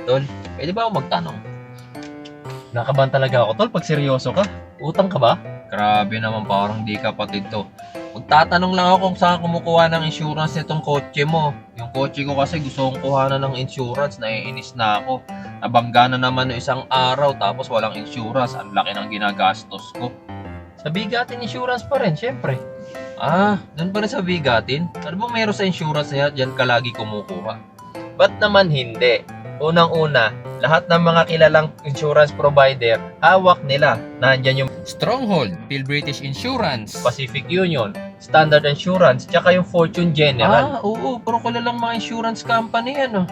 Tol, pwede ba ako magtanong? Nakabahan talaga ako, tol, pag seryoso ka. Utang ka ba? Grabe naman, parang di kapatid to. Magtatanong lang ako kung saan kumukuha ng insurance nitong kotse mo. Yung kotse ko kasi gusto kong kuhanan ng insurance, naiinis na ako. Nabangga na naman no isang araw tapos walang insurance, ang laki ng ginagastos ko. Sa Bigatin insurance pa rin, syempre. Doon pa rin sa Bigatin? Ano ba meron sa insurance niya, dyan ka lagi kumukuha? Ba't naman hindi? Unang-una, lahat ng mga kilalang insurance provider, hawak nila. Nandyan yung Stronghold, Phil British Insurance, Pacific Union, Standard Insurance, tsaka yung Fortune General. Oo, pero kilalang mga insurance company yan.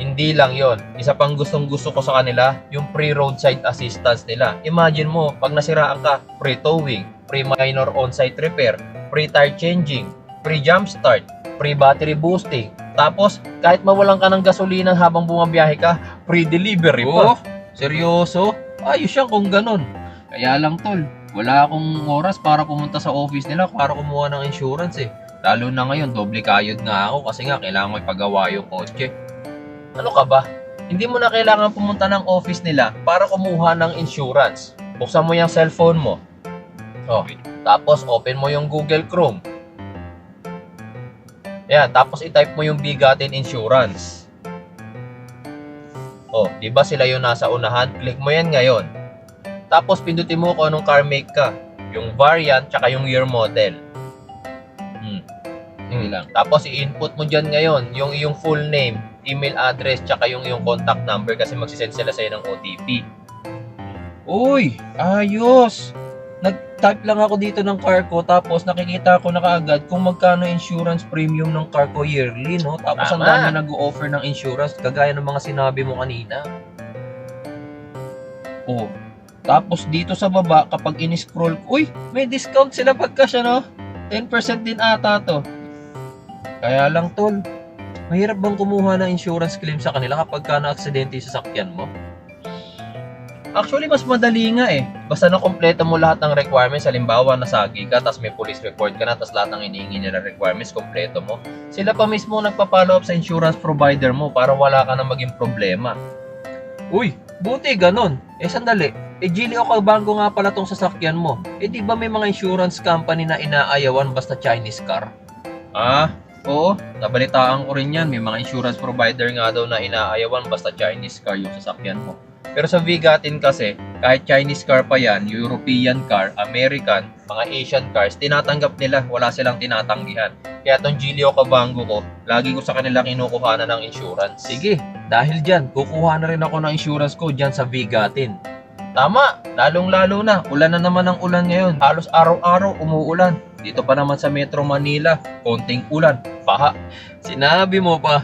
Hindi lang yon. Isa pang gustong gusto ko sa kanila, yung free roadside assistance nila. Imagine mo, pag nasiraan ka, free towing, free minor on-site repair, free tire changing, free jump start, free battery boosting. Tapos, kahit mawalan ka ng gasolina habang bumabiyahe ka, free delivery pa. Seryoso? Ayos yan kung ganun. Kaya lang tol, wala akong oras para pumunta sa office nila para kumuha ng insurance eh. Lalo na ngayon, doble kayod nga ako kasi nga kailangan ko ipagawa yung kotse. Ano ka ba? Hindi mo na kailangan pumunta ng office nila para kumuha ng insurance. Buksan mo yung cellphone mo. Tapos open mo yung Google Chrome. Yan, tapos i-type mo yung Bigatin Insurance. Di ba sila yung nasa unahan? Click mo yan ngayon. Tapos pindutin mo kung anong car make ka. Yung variant, tsaka yung year model. Yun lang. Tapos i-input mo dyan ngayon yung iyong full name, email address, tsaka yung iyong contact number kasi magsisend sila sa'yo ng OTP. Uy, ayos! Nag-type lang ako dito ng car ko tapos nakikita ko na kaagad kung magkano insurance premium ng car ko yearly, no? Tapos ang dami nag-o-offer ng insurance kagaya ng mga sinabi mo kanina. Tapos dito sa baba kapag in-scroll ko, uy, may discount sila pagka siya, no? 10% din ata to. Kaya lang tol, mahirap bang kumuha ng insurance claim sa kanila kapag ka na-aksidente sa sasakyan mo? Actually, mas madali nga eh. Basta na-kompleto mo lahat ng requirements, halimbawa nasagi ka, tapos may police report ka na, tapos lahat ng hinihingi nila requirements, kompleto mo. Sila pa mismo nagpa-follow up sa insurance provider mo para wala ka na maging problema. Uy, buti ganun. Sandali. Geely o Cabango nga pala tong sasakyan mo. Di ba may mga insurance company na inaayawan basta Chinese car? Oo. Nabalitaan ko rin yan. May mga insurance provider nga daw na inaayawan basta Chinese car yung sasakyan mo. Pero sa Bigatin kasi, kahit Chinese car pa yan, European car, American, mga Asian cars, tinatanggap nila, wala silang tinatanggihan. Kaya tong Geely o Cabango ko, lagi ko sa kanila kinukuha na ng insurance. Sige, dahil dyan, kukuha na rin ako ng insurance ko dyan sa Bigatin. Tama, lalong-lalo na, ulan na naman ang ulan ngayon. Halos araw-araw umuulan. Dito pa naman sa Metro Manila, konting ulan, paha. Sinabi mo pa.